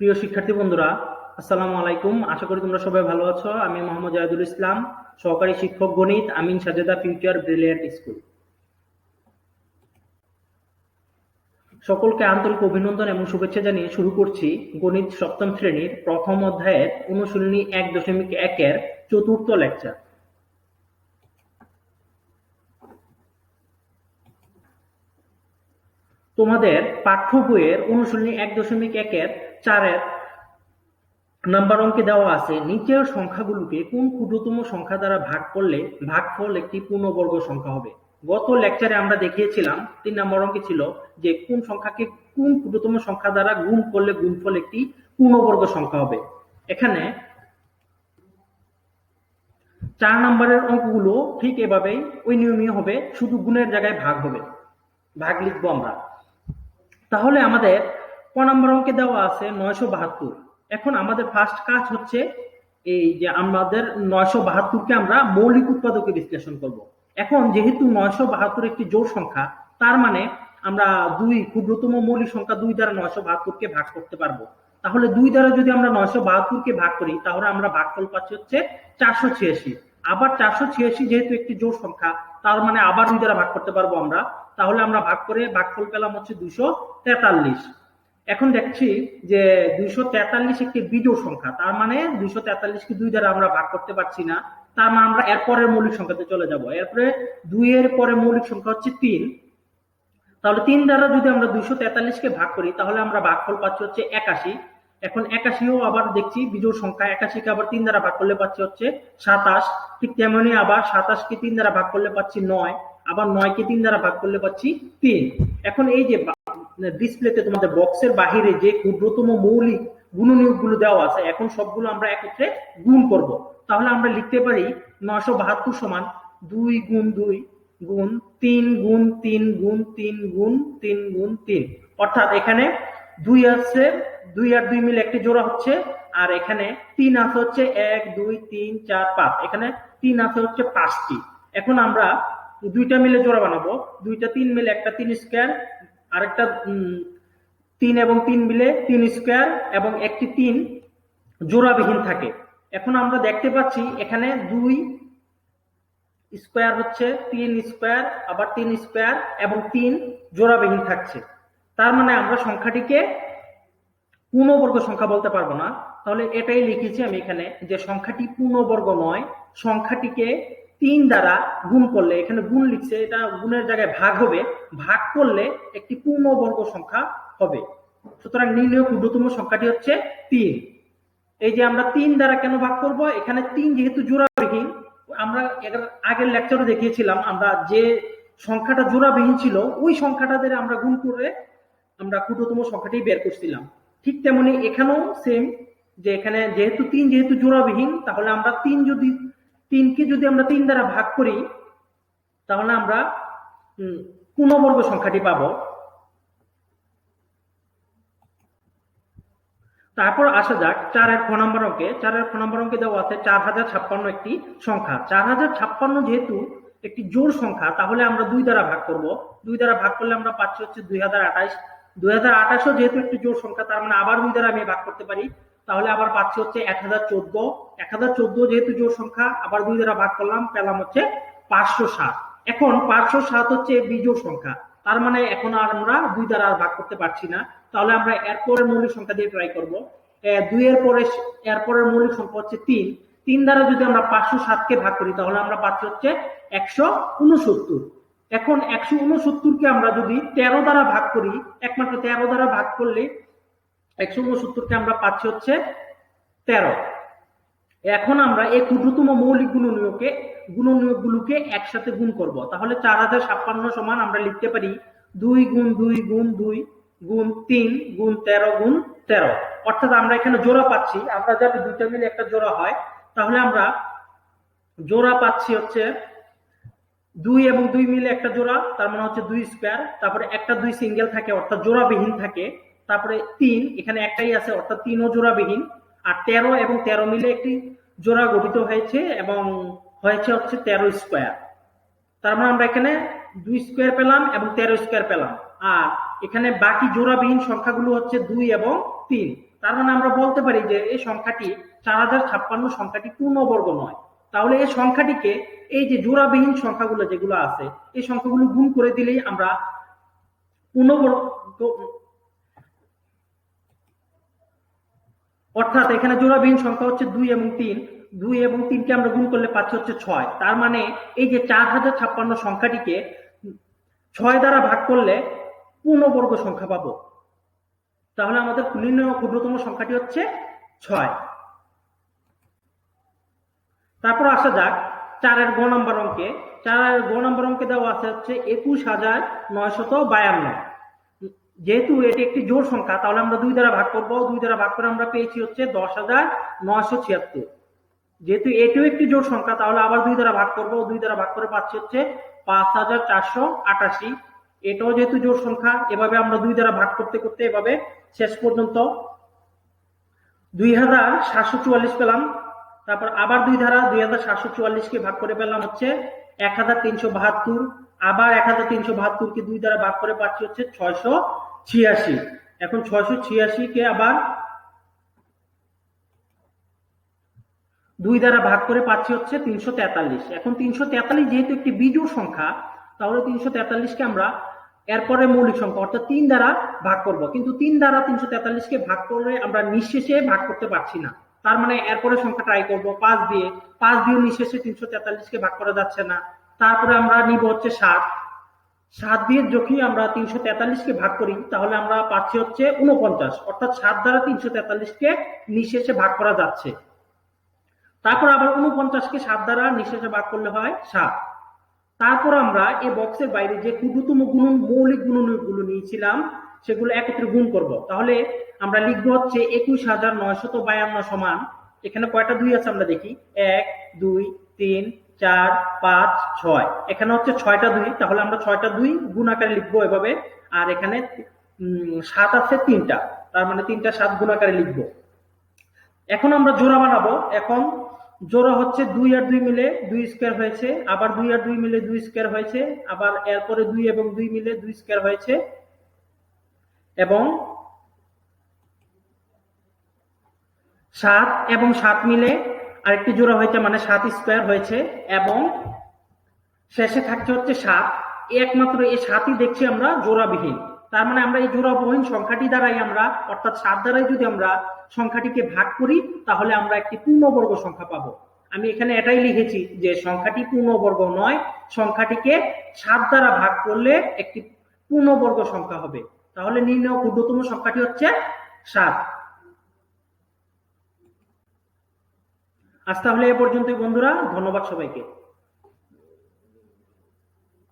প্রিয় শিক্ষার্থী বন্ধুরা, আসসালামু আলাইকুম। আশা করি তোমরা সবাই ভালো আছো। আমি মোহাম্মদ জাহিদুল ইসলাম, সহকারী শিক্ষক গণিত, আমিন সাজেদা ফিউচার ব্রিলিয়ান্ট স্কুল। সকলকে আন্তরিক অভিনন্দন এবং শুভেচ্ছা জানিয়ে শুরু করছি গণিত সপ্তম শ্রেণীর প্রথম অধ্যায়ের অনুশীলনী 1.1-এর চতুর্থ লেকচার। তোমাদের পাঠ্য বইয়ের অনুশীলনী 1.1-এর 4-এর নাম্বার অঙ্কে দেওয়া আছে, নিচের সংখ্যাগুলোকে কোন ক্ষুদ্রতম সংখ্যা দ্বারা ভাগ করলে ভাগফল একটি পূর্ণবর্গ সংখ্যা হবে। গত লেকচারে আমরা দেখিয়েছিলাম 3 নম্বর অঙ্কে ছিল যে কোন সংখ্যাকে কোন ক্ষুদ্রতম সংখ্যা দ্বারা গুণ করলে গুণফল একটি পূর্ণবর্গ সংখ্যা হবে। এখানে 4 নম্বরের অঙ্কগুলো ঠিক এভাবেই ওই নিয়মই হবে, শুধু গুণের জায়গায় ভাগ হবে, ভাগ লিখবো আমরা। তাহলে আমাদের ক নম্বর অঙ্কে দেওয়া আছে 972। এখন আমাদের ফার্স্ট কাজ হচ্ছে এই যে আমাদের 972কে আমরা মৌলিক উৎপাদকে বিশ্লেষণ করব। এখন যেহেতু 972 একটি জোড় সংখ্যা, তার মানে আমরা ক্ষুদ্রতম মৌলিক সংখ্যা 2 দ্বারা 972কে ভাগ করতে পারবো। তাহলে 2 দ্বারা যদি আমরা 972কে ভাগ করি, তাহলে আমরা ভাগফল পাচ্ছি হচ্ছে 486। আবার 486 যেহেতু একটি জোড় সংখ্যা, তার মানে আবার 2 দ্বারা ভাগ করতে পারবো আমরা। তাহলে আমরা ভাগ করে ভাগফল পেলাম হচ্ছে 243। এখন দেখছি যে 243 একটি বিজোড় সংখ্যা, তার মানে 243কে 2 দ্বারা আমরা ভাগ করতে পারছি না। তার মানে আমরা এরপরের মৌলিক সংখ্যাতে চলে যাব। এরপরে 2 এর পরে মৌলিক সংখ্যা হচ্ছে 3। তাহলে 3 দ্বারা যদি আমরা 243কে ভাগ করি, তাহলে আমরা ভাগফল পাচ্ছি হচ্ছে 81। এখন 81ও আবার দেখছি বিজোড় সংখ্যা, 81কে আবার 3 দ্বারা ভাগ করলে পাচ্ছি হচ্ছে 27। ঠিক তেমনি আবার 27কে 3 দ্বারা ভাগ করলে পাচ্ছি 9, আবার 9কে 3 দ্বারা ভাগ করলে পাচ্ছি 3। এখন এই যে ডিসপ্লেতে তোমাদের বক্সের বাহিরে যে ক্ষুদ্রতম মৌলিক গুণনীয়কগুলো দেওয়া আছে, এখন সবগুলো আমরা একত্রে গুণ করব। তাহলে আমরা লিখতে পারি 972 সমান 2 গুণ 2 গুণ 3 গুণ 3 গুণ 3 গুণ 3 গুণ 3। অর্থাৎ এখানে 2 আছে, 2 আর 2 মিলে একটি জোড়া হচ্ছে, আর এখানে 3 আছে হচ্ছে 1 2 3 4 5, এখানে 3 আছে হচ্ছে 5টি। এখন আমরা দুইটা মিলে জোড়া বানাবো, 2টা 3 মিলে একটা 3 স্কয়ার, আরেকটা 3 এবং 3 মিলে 3 স্কয়ার, এবং একটি 3 জোড়াবিহীন থাকে। এখন আমরা দেখতে পাচ্ছি এখানে 2 স্কয়ার হচ্ছে 3 স্কয়ার, আবার 3 স্কয়ার এবং 3 জোড়াবিহীন থাকছে। তার মানে আমরা সংখ্যাটিকে পূর্ণবর্গ সংখ্যা বলতে পারবো না। তাহলে এটাই লিখেছি আমি এখানে যে সংখ্যাটি পূর্ণবর্গ নয়, সংখ্যাটিকে 3 দ্বারা গুণ করলে, এখানে গুণ লিখছে, এটা গুণের জায়গায় ভাগ হবে, ভাগ করলে একটি পূর্ণবর্গ সংখ্যা হবে। সুতরাং নির্ণয় ক্ষুদ্রতম সংখ্যাটি হচ্ছে 3। এই যে আমরা 3 দ্বারা কেন ভাগ করব, এখানে 3 যেহেতু জোড়াবিহীন, আমরা আগের লেকচারে দেখিয়েছিলাম আমরা যে সংখ্যাটা জোড়াবিহীন ছিল ওই সংখ্যাটা দ্বারা আমরা গুণ করে আমরা ক্ষুদ্রতম সংখ্যাটি বের করছিলাম। ঠিক তেমনি এখানেও সেম, যে এখানে যেহেতু 3 যেহেতু জোড়াবিহীন, তাহলে আমরা 3কে যদি আমরা 3 দ্বারা ভাগ করি, তাহলে আমরা পূর্ণবর্গ সংখ্যাটি পাবো। তারপর আসা যাক 4-এর খ নম্বর অঙ্কে। 4-এর খ নম্বর অঙ্কে দেওয়া আছে 4056 একটি সংখ্যা। 4056 যেহেতু একটি জোড় সংখ্যা, তাহলে আমরা 2 দ্বারা ভাগ করব। 2 দ্বারা ভাগ করলে আমরা পাচ্ছি হচ্ছে 2028। 2028ও যেহেতু একটি জোড় সংখ্যা, তার মানে আবার 2 দ্বারা আমি ভাগ করতে পারি, তাহলে আবার পাচ্ছি হচ্ছে 1014। 1014 যেহেতু জোড় সংখ্যা, আবার 2 দ্বারা ভাগ করলাম, পেলাম হচ্ছে 507। এখন 507 হচ্ছে বিজোড় সংখ্যা, তার মানে এখন আর আমরা 2 দ্বারা আর ভাগ করতে পারছি না। তাহলে আমরা এরপরের মৌলিক সংখ্যা দিয়ে ট্রাই করব। 2 এর পরে এরপরের মৌলিক সংখ্যা হচ্ছে 3। 3 দ্বারা যদি আমরা 507কে ভাগ করি, তাহলে আমরা পাচ্ছি হচ্ছে 169। এখন 169কে আমরা যদি 13 দ্বারা ভাগ করি, একমাত্র 13 দ্বারা ভাগ করলে 169কে আমরা পাচ্ছি হচ্ছে 13। এখন আমরা এই ক্ষুদ্রতম মৌলিক গুণনীয়কগুলোকে একসাথে গুণ করব। তাহলে 4056 সমান আমরা লিখতে পারি 2 গুণ 2 গুণ 2 গুণ 3 গুণ 13 গুণ 13। অর্থাৎ আমরা এখানে জোড়া পাচ্ছি, আমরা যদি দুইটা মিলে একটা জোড়া হয়, তাহলে আমরা জোড়া পাচ্ছি হচ্ছে 2 এবং 2 মিলে একটা জোড়া, তার মানে হচ্ছে 2 স্কয়ার, তারপরে একটা 2 সিঙ্গেল থাকে অর্থাৎ জোড়াবিহীন থাকে, তারপরে 3 এখানে একটাই আছে অর্থাৎ 3ও জোড়াবিহীন, আর 13 এবং 13 মিলে একটি জোড়া গঠিত হয়েছে এবং হয়েছে হচ্ছে 13 স্কয়ার। তার মানে আমরা এখানে 2 স্কয়ার পেলাম এবং 13 স্কয়ার পেলাম। আর এখানে বাকি জোড়াবিহীন সংখ্যাগুলো হচ্ছে 2 এবং 3। তার মানে আমরা বলতে পারি যে এই সংখ্যাটি 4056 সংখ্যাটি পূর্ণবর্গ নয়। তাহলে এই সংখ্যাটিকে এই যে জোড়াবিহীন সংখ্যাগুলো যেগুলো আছে এই সংখ্যাগুলো গুণ করে দিলেই আমরা পূর্ণবর্গ, অর্থাৎ এখানে জোড়াবিহীন সংখ্যা হচ্ছে 2 এবং 3, 2 এবং 3কে আমরা গুণ করলে পাচ্ছি হচ্ছে 6। তার মানে এই যে 4056 সংখ্যাটিকে 6 দ্বারা ভাগ করলে পূর্ণবর্গ সংখ্যা পাবো। তাহলে আমাদের নির্ণয় ক্ষুদ্রতম সংখ্যাটি হচ্ছে 6। তারপর আসা যাক 4-এর গ নম্বর অঙ্কে। 4-এর গ নম্বর অঙ্কে দেওয়া আছে হচ্ছে 21952। যেহেতু এটি একটি জোড় সংখ্যা তাহলে আমরা 2 দ্বারা ভাগ করব। 2 দ্বারা ভাগ করে আমরা পেয়েছি হচ্ছে 10,976। যেহেতু এটিও একটি জোড় সংখ্যা তাহলে আবার 2 দ্বারা ভাগ করব। 2 দ্বারা ভাগ করে পাচ্ছি হচ্ছে 5,488। এটাও যেহেতু জোড় সংখ্যা, এভাবে আমরা 2 দ্বারা ভাগ করতে করতে এভাবে শেষ পর্যন্ত 2,744 পেলাম। তারপর আবার 2 দ্বারা 2,744কে ভাগ করে পেলাম হচ্ছে 1,372। আবার 1,372কে 2 দ্বারা ভাগ করে পাচ্ছি হচ্ছে 686। এখন 686কে আবার 2 দ্বারা ভাগ করে পাচ্ছি হচ্ছে 343। এখন 343 যেহেতু একটি বিজোড় সংখ্যা তাহলে 343কে আমরা এরপরে মৌলিক সংখ্যা অর্থাৎ 3 দ্বারা ভাগ করব। কিন্তু 3 দ্বারা 343কে ভাগ করে আমরা নিঃশেষে ভাগ করতে পারছি না। তার মানে এরপরে সংখ্যা ট্রাই করব 5 দিয়ে। 5 দিয়ে নিঃশেষে 343কে ভাগ করা যাচ্ছে না। তারপরে আমরা নিব হচ্ছে 7। 7 দিয়ে যখনই আমরা 343কে ভাগ করি তাহলে আমরা পাচ্ছি হচ্ছে 49। অর্থাৎ 7 দ্বারা 343কে নিঃশেষে ভাগ করা যাচ্ছে। তারপর আবার 49কে 7 দ্বারা নিঃশেষে ভাগ করলে হয় 7। তারপর আমরা এই বক্সের বাইরে যে ক্ষুদ্রতম মৌলিক গুণনগুলো নিয়েছিলাম সেগুলো একত্রে গুণ করব। তাহলে আমরা লিখবো হচ্ছে 21,952 সমান, এখানে কয়টা 2 আছে আমরা দেখি, 1 2 3 4 5 6। এখানে হচ্ছে 6টা 2, তাহলে আমরা 6টা 2 গুণ আকারে লিখবো এভাবে। আর এখানে 7 আছে 3টা, তার মানে 3টা 7 গুণ আকারে লিখবো। এখন আমরা জোড়া বানাবো। এখন জোড়া হচ্ছে 2 আর 2 মিলে 2 স্কয়ার হয়েছে, আবার 2 আর 2 মিলে 2 স্কয়ার হয়েছে, আবার এরপরে 2 এবং 2 মিলে 2 স্কয়ার হয়েছে, এবং 7 এবং 7 মিলে আরেকটি জোড়া হয়েছে মানে 7 স্কয়ার হয়েছে, এবং শেষে থাকছে হচ্ছে 7। একমাত্র এই 7ই দেখছি আমরা জোড়াবিহীন। তার মানে আমরা এই জোড়াবিহীন সংখ্যাটি দ্বারাই আমরা অর্থাৎ 7 দ্বারাই যদি আমরা সংখ্যাটিকে ভাগ করি তাহলে আমরা একটি পূর্ণবর্গ সংখ্যা পাবো। আমি এখানে এটাই লিখেছি যে সংখ্যাটি পূর্ণবর্গ নয়, সংখ্যাটিকে 7 দ্বারা ভাগ করলে একটি পূর্ণবর্গ সংখ্যা হবে। তাহলে নির্ণয় ক্ষুদ্রতম সংখ্যাটি হচ্ছে 7। আজ তাহলে এ পর্যন্তই বন্ধুরা, ধন্যবাদ সবাইকে।